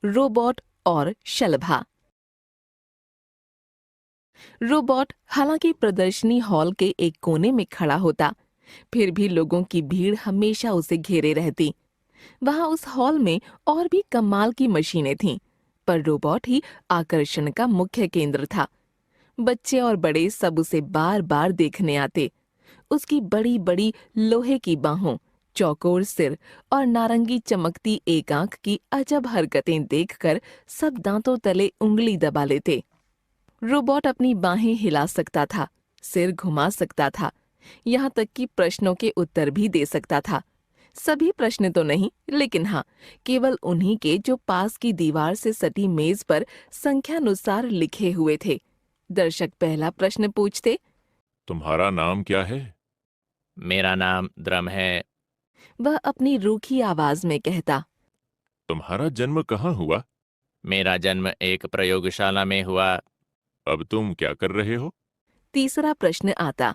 Robot और शलभा। Robot हालांकि प्रदर्शनी हॉल के एक कोने में खड़ा होता, फिर भी लोगों की भीड़ हमेशा उसे घेरे रहती। वहां उस हॉल में और भी कमाल की मशीनें थीं, पर रोबोट ही आकर्षण का मुख्य केंद्र था। बच्चे और बड़े सब उसे बार बार देखने आते। उसकी बड़ी बड़ी लोहे की बाहों, चौकोर सिर और नारंगी चमकती एक आंख की अजब हरकतें देखकर सब दांतों तले उंगली दबा लेते। रोबोट अपनी बाहें हिला सकता था, सिर घुमा सकता था, यहाँ तक कि प्रश्नों के उत्तर भी दे सकता था। सभी प्रश्न तो नहीं, लेकिन हाँ, केवल उन्हीं के जो पास की दीवार से सटी मेज पर संख्यानुसार लिखे हुए थे। दर्शक पहला प्रश्न पूछते, तुम्हारा नाम क्या है? मेरा नाम द्रम है। वह अपनी रूखी आवाज में कहता। तुम्हारा जन्म कहाँ हुआ? मेरा जन्म एक प्रयोगशाला में हुआ। अब तुम क्या कर रहे हो? तीसरा प्रश्न आता।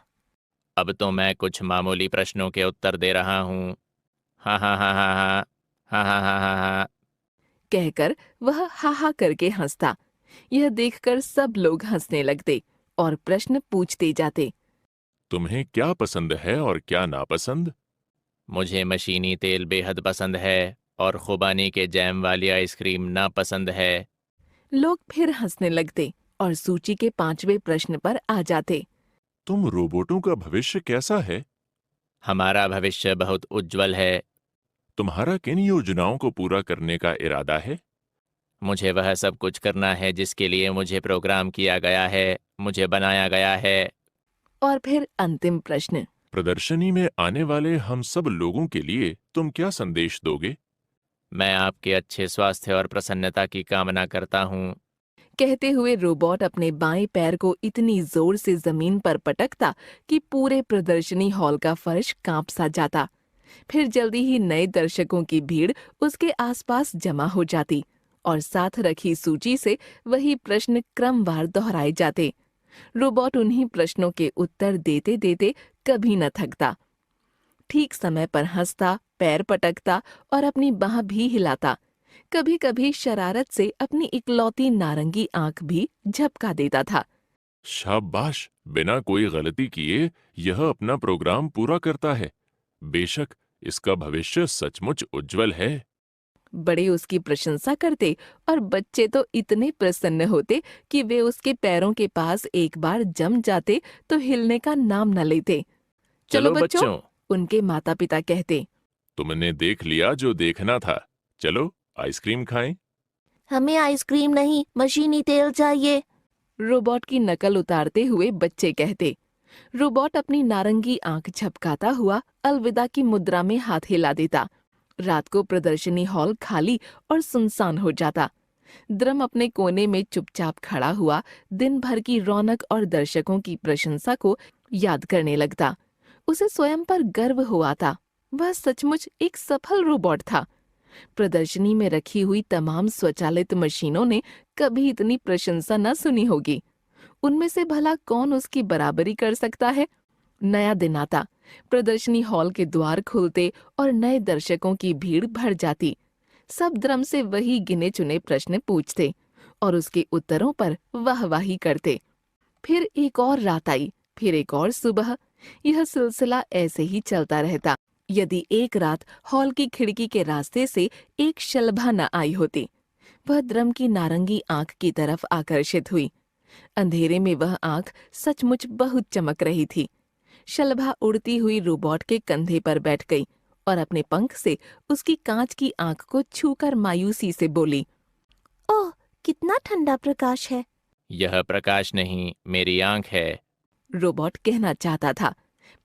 अब तो मैं कुछ मामूली प्रश्नों के उत्तर दे रहा हूँ। हा हा हा हा हा हा हा हा हा हा। कहकर वह हा हा करके हंसता। यह देखकर सब लोग हंसने लगते और प्रश्न पूछते जाते। तुम्हें क्या पसंद है और क्या नापसंद? मुझे मशीनी तेल बेहद पसंद है और खुबानी के जैम वाली आइसक्रीम नापसंद है। लोग फिर हंसने लगते और सूची के पांचवें प्रश्न पर आ जाते। तुम रोबोटों का भविष्य कैसा है? हमारा भविष्य बहुत उज्जवल है। तुम्हारा किन योजनाओं को पूरा करने का इरादा है? मुझे वह सब कुछ करना है जिसके लिए मुझे प्रोग्राम किया गया है, मुझे बनाया गया है। और फिर अंतिम प्रश्न। प्रदर्शनी में आने वाले हम सब लोगों के लिए तुम क्या संदेश दोगे? मैं आपके अच्छे स्वास्थ्य और प्रसन्नता की कामना करता हूँ। कहते हुए रोबोट अपने बाएं पैर को इतनी जोर से जमीन पर पटकता कि पूरे प्रदर्शनी हॉल का फर्श कांप सा जाता। फिर जल्दी ही नए दर्शकों की भीड़ उसके आसपास जमा हो जाती और साथ रखी सूची से वही प्रश्न क्रमवार दोहराए जाते। रोबोट उन्हीं प्रश्नों के उत्तर देते देते कभी न थकता। ठीक समय पर हंसता, पैर पटकता और अपनी बाह भी हिलाता। कभी कभी शरारत से अपनी इकलौती नारंगी आंख भी झपका देता था। शाबाश! बिना कोई गलती किए यह अपना प्रोग्राम पूरा करता है। बेशक, इसका भविष्य सचमुच उज्जवल है। बड़े उसकी प्रशंसा करते और बच्चे तो इतने प्रसन्न होते कि वे उसके पैरों के पास एक बार जम जाते तो हिलने का नाम न लेते। चलो चलो बच्चों, बच्चों। उनके माता पिता कहते। तुमने देख लिया जो देखना था। चलो, आइसक्रीम खाएं। हमें आइसक्रीम नहीं, मशीनी तेल चाहिए। रोबोट की नकल उतारते हुए बच्चे कहते। रोबोट अपनी नारंगी आंख झपकाता हुआ अलविदा की मुद्रा में हाथ हिला देता। रात को प्रदर्शनी हॉल खाली और सुनसान हो जाता। द्रम अपने कोने में चुपचाप खड़ा हुआ दिन भर की रौनक और दर्शकों की प्रशंसा को याद करने लगता। उसे स्वयं पर गर्व हुआ था। वह सचमुच एक सफल रोबोट था। प्रदर्शनी में रखी हुई तमाम स्वचालित मशीनों ने कभी इतनी प्रशंसा न सुनी होगी। उनमें से भला कौन उसकी बराबरी कर सकता है? नया दिन आता, प्रदर्शनी हॉल के द्वार खुलते और नए दर्शकों की भीड़ भर जाती। सब द्रम से वही गिने चुने प्रश्न पूछते और उसके उत्तरों पर वाहवाही करते। फिर एक और रात आई, फिर एक और सुबह। यह सिलसिला ऐसे ही चलता रहता, यदि एक रात हॉल की खिड़की के रास्ते से एक शलभा न आई होती। वह द्रम की नारंगी आंख की तरफ आकर्षित हुई। अंधेरे में वह आंख सचमुच बहुत चमक रही थी। शलभा उड़ती हुई रोबोट के कंधे पर बैठ गई और अपने पंख से उसकी कांच की आंख को छूकर मायूसी से बोली। ओह, कितना ठंडा प्रकाश है। यह प्रकाश नहीं, मेरी आंख है। रोबोट कहना चाहता था,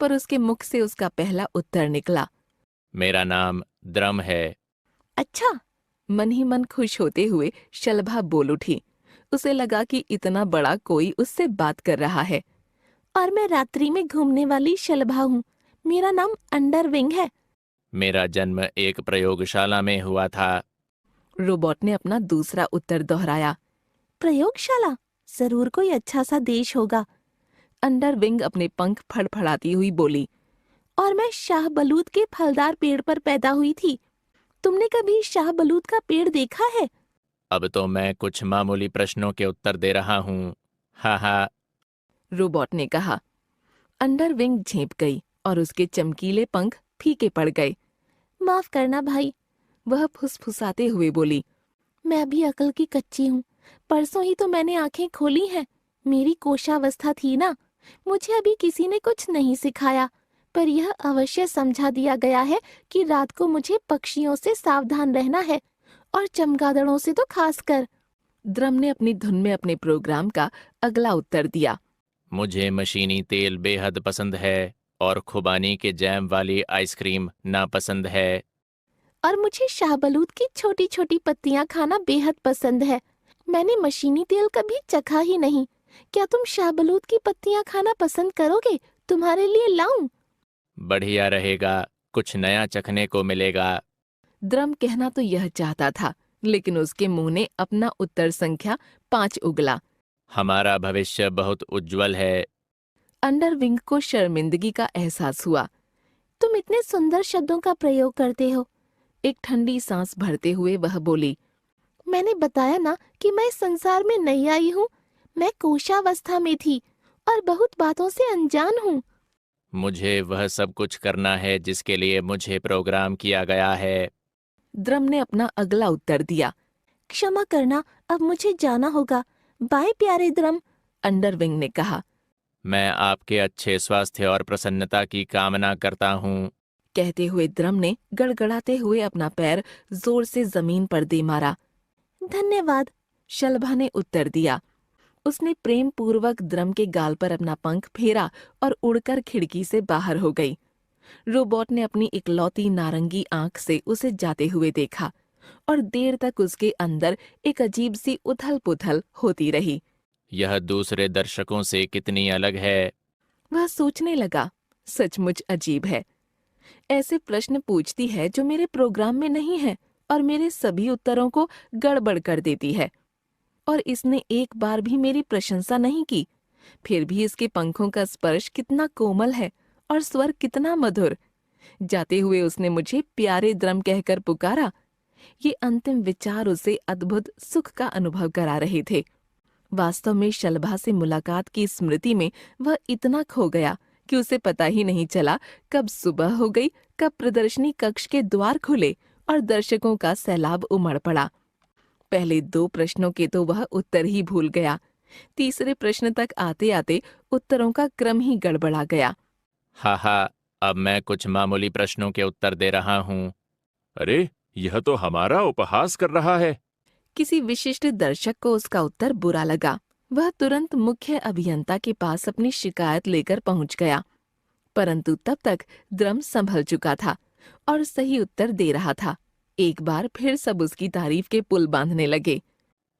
पर उसके मुख से उसका पहला उत्तर निकला। मेरा नाम द्रम है। अच्छा। मन ही मन खुश होते हुए शलभा बोल उठी। उसे लगा कि इतना बड़ा कोई उससे बात कर रहा है। और मैं रात्रि में घूमने वाली शलभा हूँ। मेरा नाम अंडरविंग है। मेरा जन्म एक प्रयोगशाला में हुआ था। रोबोट ने अपना दूसरा उत्तर दोहराया। प्रयोगशाला? जरूर कोई अच्छा सा देश होगा। अंडरविंग अपने पंख फड़फड़ाती हुई बोली। और मैं शाहबलूत के फलदार पेड़ पर पैदा हुई थी। तुमने कभी शाहबलूत का पेड़ देखा है? अब तो मैं कुछ मामूली प्रश्नों के उत्तर दे रहा हूँ। हा हा। रोबोट ने कहा। अंडरविंग झेंप गई और उसके चमकीले पंख फीके पड़ गए। माफ करना भाई, वह फुसफुसाते हुए बोली। मैं अभी अकल की कच्ची हूँ। परसों ही तो मैंने आंखें खोली हैं। मेरी कोशावस्था थी ना। मुझे अभी किसी ने कुछ नहीं सिखाया, पर यह अवश्य समझा दिया गया है कि रात को मुझे पक्षियों से सावधान रहना है, और चमगादड़ों से तो खासकर। द्रम ने अपनी धुन में अपने प्रोग्राम का अगला उत्तर दिया। मुझे मशीनी तेल बेहद पसंद है और खुबानी के जैम वाली आइसक्रीम नापसंद है। और मुझे शाहबलूत की छोटी छोटी पत्तियां खाना बेहद पसंद है। मैंने मशीनी तेल कभी चखा ही नहीं। क्या तुम शाहबलूत की पत्तियां खाना पसंद करोगे? तुम्हारे लिए लाऊं? बढ़िया रहेगा, कुछ नया चखने को मिलेगा। द्रम कहना तो यह चाहता था, लेकिन उसके मुंह ने अपना उत्तर संख्या 5 उगला। हमारा भविष्य बहुत उज्जवल है। अंडरविंग को शर्मिंदगी का एहसास हुआ। तुम इतने सुंदर शब्दों का प्रयोग करते हो। एक ठंडी सांस भरते हुए वह बोली। मैंने बताया ना कि मैं इस संसार में नई आई हूँ। मैं कोशावस्था में थी और बहुत बातों से अनजान हूँ। मुझे वह सब कुछ करना है जिसके लिए मुझे प्रोग्राम किया गया है। द्रम ने अपना अगला उत्तर दिया। क्षमा करना, अब मुझे जाना होगा। बाय प्यारे द्रम, अंडरविंग ने कहा। मैं आपके अच्छे स्वास्थ्य और प्रसन्नता की कामना करता हूँ। कहते हुए द्रम ने गड़गड़ाते हुए अपना पैर जोर से जमीन पर दे मारा। धन्यवाद, शलभा ने उत्तर दिया। उसने प्रेम पूर्वक द्रम के गाल पर अपना पंख फेरा और उड़कर खिड़की से बाहर हो गई। रोबोट ने अपनी इकलौती नारंगी आंख से उसे जाते हुए देखा और देर तक उसके अंदर एक अजीब सी उथल-पुथल होती रही। यह दूसरे दर्शकों से कितनी अलग है। वह सोचने लगा, सचमुच अजीब है। ऐसे प्रश्न पूछती है जो मेरे प्रोग्राम में नहीं है और मेरे सभी उत्तरों को गड़बड़ कर देती है। और इसने एक बार भी मेरी प्रशंसा नहीं की। फिर भी इसके पंखों का स्पर्श कितना कोमल है और स्वर कितना मधुर। जाते हुए उसने मुझे प्यारे द्रम कहकर पुकारा। ये अंतिम विचार उसे अद्भुत सुख का अनुभव करा रहे थे। वास्तव में शलभा से मुलाकात की स्मृति में वह इतना खो गया कि उसे पता ही नहीं चला कब सुबह हो गई, कब प्रदर्शनी कक्ष के द्वार खुले और दर्शकों का सैलाब उमड़ पड़ा। पहले 2 प्रश्नों के तो वह उत्तर ही भूल गया। तीसरे प्रश्न तक आते आते उत्तरों का क्रम ही गड़बड़ा गया। हा हा। अब मैं कुछ मामूली प्रश्नों के उत्तर दे रहा हूँ। अरे, यह तो हमारा उपहास कर रहा है। किसी विशिष्ट दर्शक को उसका उत्तर बुरा लगा। वह तुरंत मुख्य अभियंता के पास अपनी शिकायत लेकर पहुंच गया। परंतु तब तक द्रम संभल चुका था और सही उत्तर दे रहा था। एक बार फिर सब उसकी तारीफ के पुल बांधने लगे।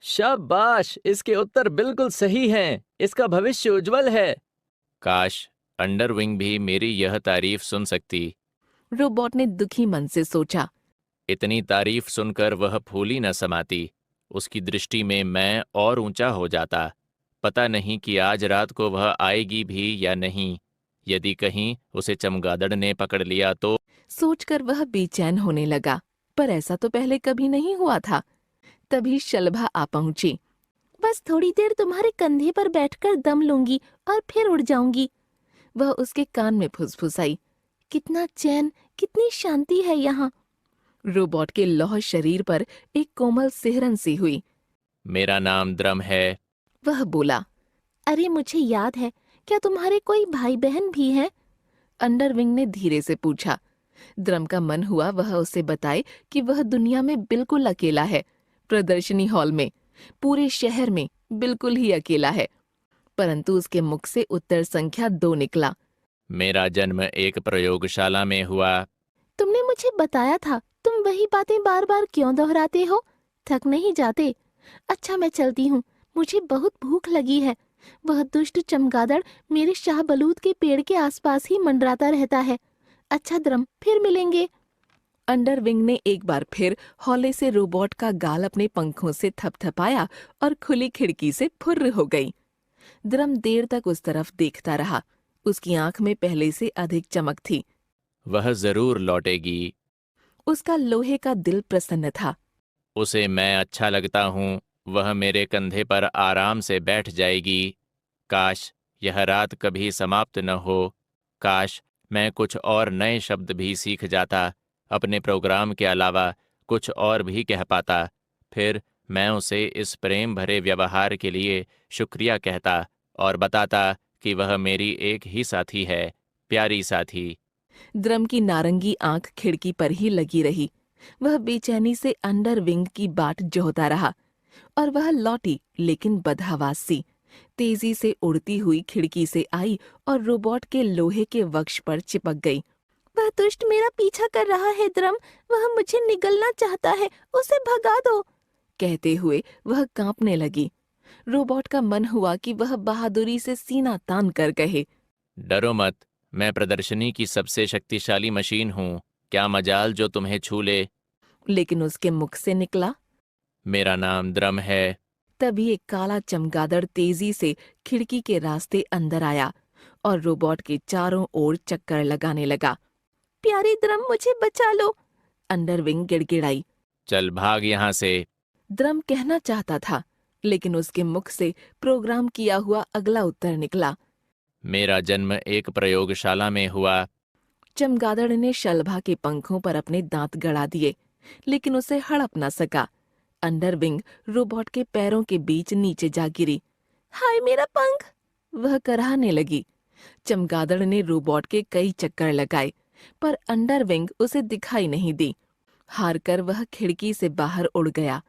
शाबाश, इसके उत्तर बिल्कुल सही हैं। इसका भविष्य उज्जवल है। काश अंडरविंग भी मेरी यह तारीफ सुन सकती। रोबोट ने दुखी मन से सोचा। इतनी तारीफ सुनकर वह फूली न समाती। उसकी दृष्टि में मैं और ऊंचा हो जाता। पता नहीं कि आज रात को वह आएगी भी या नहीं। यदि कहीं उसे चमगादड़ ने पकड़ लिया तो। सोचकर वह बेचैन होने लगा, पर ऐसा तो पहले कभी नहीं हुआ था। तभी शलभा आ पहुंची। बस थोड़ी देर तुम्हारे कंधे पर बैठकर दम लूंगी और फिर उड़ जाऊंगी। वह उसके कान में फुसफुसाई। कितना चैन, कितनी शांति है यहाँ। रोबोट के लौह शरीर पर एक कोमल सिहरन सी हुई। मेरा नाम द्रम है। वह बोला। अरे मुझे याद है, क्या तुम्हारे कोई भाई बहन भी हैं? अंडरविंग ने धीरे से पूछा। द्रम का मन हुआ वह उसे बताए कि वह दुनिया में बिल्कुल अकेला है, प्रदर्शनी हॉल में, पूरे शहर में बिल्कुल ही अकेला है। परंतु उसके मुख से उत्तर संख्या 2 निकला। मेरा जन्म एक प्रयोगशाला में हुआ। तुमने मुझे बताया था। तुम वही बातें बार बार क्यों दोहराते हो? थक नहीं जाते? अच्छा, मैं चलती हूँ। मुझे बहुत भूख लगी है। वह दुष्ट चमगादड़ मेरे शाहबलूत के पेड़ के आसपास ही मंडराता रहता है। अच्छा द्रम, फिर मिलेंगे। अंडरविंग ने एक बार फिर हौले से रोबोट का गाल अपने पंखों से थपथपाया और खुली खिड़की से फुर्र हो गई। द्रम देर तक उस तरफ देखता रहा। उसकी आंख में पहले से अधिक चमक थी। वह जरूर लौटेगी। उसका लोहे का दिल प्रसन्न था। उसे मैं अच्छा लगता हूँ, वह मेरे कंधे पर आराम से बैठ जाएगी। काश यह रात कभी समाप्त न हो। काश मैं कुछ और नए शब्द भी सीख जाता, अपने प्रोग्राम के अलावा कुछ और भी कह पाता। फिर मैं उसे इस प्रेम भरे व्यवहार के लिए शुक्रिया कहता और बताता कि वह मेरी एक ही साथी है, प्यारी साथी। द्रम की नारंगी आंख खिड़की पर ही लगी रही। वह बेचैनी से अंडर विंग की बाट जोहता रहा और वह लौटी, लेकिन बदहवास सी तेजी से उड़ती हुई खिड़की से आई और रोबोट के लोहे के वक्ष पर चिपक गई। वह दुष्ट मेरा पीछा कर रहा है द्रम, वह मुझे निगलना चाहता है, उसे भगा दो। कहते हुए वह कांपने लगी। रोबोट का मन हुआ कि वह बहादुरी से सीना तान कर कहे, डरो मत, मैं प्रदर्शनी की सबसे शक्तिशाली मशीन हूँ। क्या मजाल जो तुम्हें छू ले। लेकिन उसके मुख से निकला। मेरा नाम द्रम है। तभी एक काला चमगादड़ तेजी से खिड़की के रास्ते अंदर आया और रोबोट के चारों ओर चक्कर लगाने लगा। प्यारे द्रम, मुझे बचा लो। अंडरविंग गिड़गिड़ाई। चल भाग यहाँ से। द्रम कहना चाहता था, लेकिन उसके मुख से प्रोग्राम किया हुआ अगला उत्तर निकला। मेरा जन्म एक प्रयोगशाला में हुआ। चमगादड़ ने शलभा के पंखों पर अपने दांत गड़ा दिए, लेकिन उसे हड़प न सका। अंडरविंग रोबोट के पैरों के बीच नीचे जा गिरी। हाय मेरा पंख! वह कराहने लगी। चमगादड़ ने रोबोट के कई चक्कर लगाए, पर अंडरविंग उसे दिखाई नहीं दी। हार कर वह खिड़की से बाहर उड़ गया।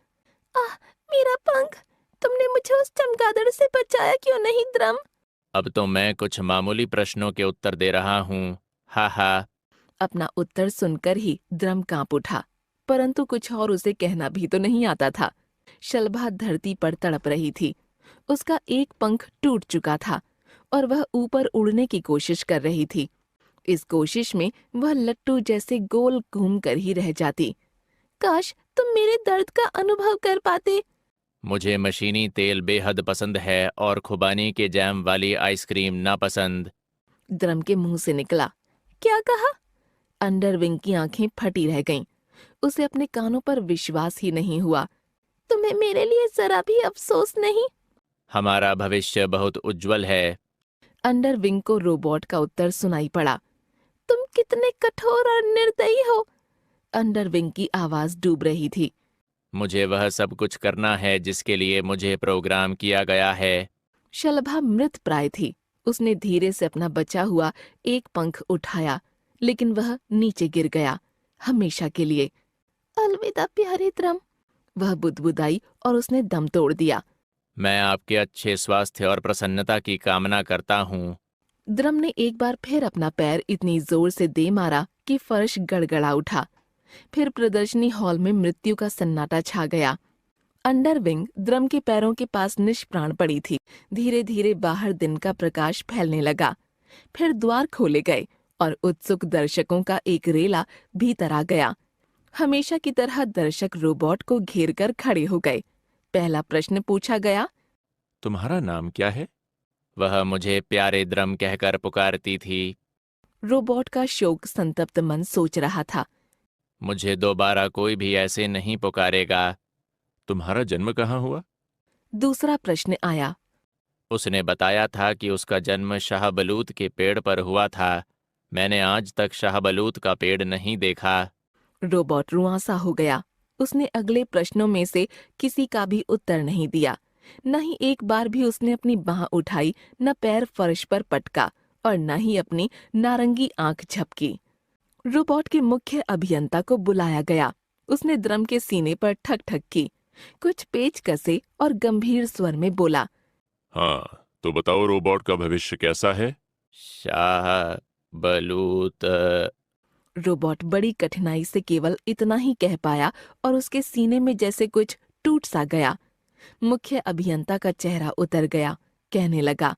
आह, मेरा पंख! तुमने मुझे उस चमगादड़ से बचाया क्यों नहीं द्रम? अब तो मैं कुछ मामूली प्रश्नों के उत्तर दे रहा हूँ। हा हा। अपना उत्तर सुनकर ही द्रम कांप उठा, परंतु कुछ और उसे कहना भी तो नहीं आता था। शलभा धरती पर तड़प रही थी। उसका एक पंख टूट चुका था और वह ऊपर उड़ने की कोशिश कर रही थी। इस कोशिश में वह लट्टू जैसे गोल घूम कर ही रह जाती। काश तुम मेरे दर्द का अनुभव कर पाते। मुझे मशीनी तेल बेहद पसंद है और खुबानी के जैम वाली आइसक्रीम नापसंद। द्रम के मुंह से निकला। क्या कहा? अंडरविंग की आंखें फटी रह गईं। उसे अपने कानों पर विश्वास ही नहीं हुआ। तुम्हें मेरे लिए जरा भी अफसोस नहीं? हमारा भविष्य बहुत उज्जवल है। अंडरविंग को रोबोट का उत्तर सुनाई पड़ा। तुम कितने कठोर और निर्दयी हो। अंडरविंग की आवाज डूब रही थी। मुझे वह सब कुछ करना है जिसके लिए मुझे प्रोग्राम किया गया है। शलभा मृत प्राय थी। उसने धीरे से अपना बचा हुआ एक पंख उठाया, लेकिन वह नीचे गिर गया, हमेशा के लिए। अलविदा प्यारे द्रम। वह बुदबुदाई और उसने दम तोड़ दिया। मैं आपके अच्छे स्वास्थ्य और प्रसन्नता की कामना करता हूँ। द्रम ने एक बार फिर अपना पैर इतनी जोर से दे मारा कि फर्श गड़गड़ा उठा। फिर प्रदर्शनी हॉल में मृत्यु का सन्नाटा छा गया। अंडरविंग द्रम के पैरों के पास निष्प्राण पड़ी थी। धीरे धीरे बाहर दिन का प्रकाश फैलने लगा। फिर द्वार खोले गए और उत्सुक दर्शकों का एक रेला भीतर आ गया। हमेशा की तरह दर्शक रोबोट को घेर कर खड़े हो गए। पहला प्रश्न पूछा गया। तुम्हारा नाम क्या है? वह मुझे प्यारे द्रम कहकर पुकारती थी। रोबोट का शोक संतप्त मन सोच रहा था। मुझे दोबारा कोई भी ऐसे नहीं पुकारेगा। तुम्हारा जन्म कहाँ हुआ? दूसरा प्रश्न आया। उसने बताया था कि उसका जन्म शाहबलूत के पेड़ पर हुआ था। मैंने आज तक शाहबलूत का पेड़ नहीं देखा। रोबोट रुआंसा हो गया। उसने अगले प्रश्नों में से किसी का भी उत्तर नहीं दिया। न ही एक बार भी उसने अपनी बाह उठाई, न पैर फर्श पर पटका और न ही अपनी नारंगी आंख झपकी। रोबोट के मुख्य अभियंता को बुलाया गया। उसने द्रम के सीने पर ठक ठक की, कुछ पेच कसे और गंभीर स्वर में बोला। हाँ, तो बताओ रोबोट का भविष्य कैसा है? शाहबलूत। रोबोट बड़ी कठिनाई से केवल इतना ही कह पाया और उसके सीने में जैसे कुछ टूट सा गया। मुख्य अभियंता का चेहरा उतर गया। कहने लगा।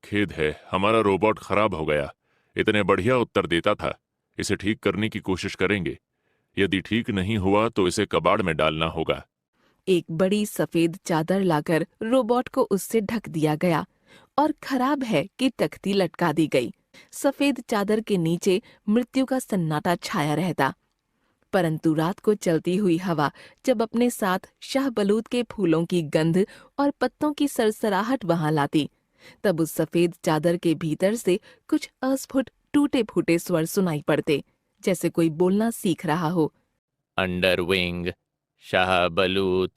खेद है, हमारा रोबोट खराब हो गया। इतने बढ़िया उत्तर देता था। इसे ठीक करने की कोशिश करेंगे। यदि ठीक नहीं हुआ तो इसे कबाड़ में डालना होगा। एक बड़ी सफेद चादर लाकर रोबोट को उससे ढक दिया गया और खराब है कि तख्ती लटका दी गई। सफेद चादर के नीचे मृत्यु का सन्नाटा छाया रहता। परंतु रात को चलती हुई हवा जब अपने साथ शाहबलूत के फूलों की गंध और पत्तों की सरसराहट वहां लाती, तब उस सफेद चादर के भीतर से कुछ अस्फुट टूटे फूटे स्वर सुनाई पड़ते, जैसे कोई बोलना सीख रहा हो। अंडरविंग, शाहबलूत,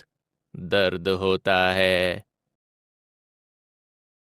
दर्द होता है।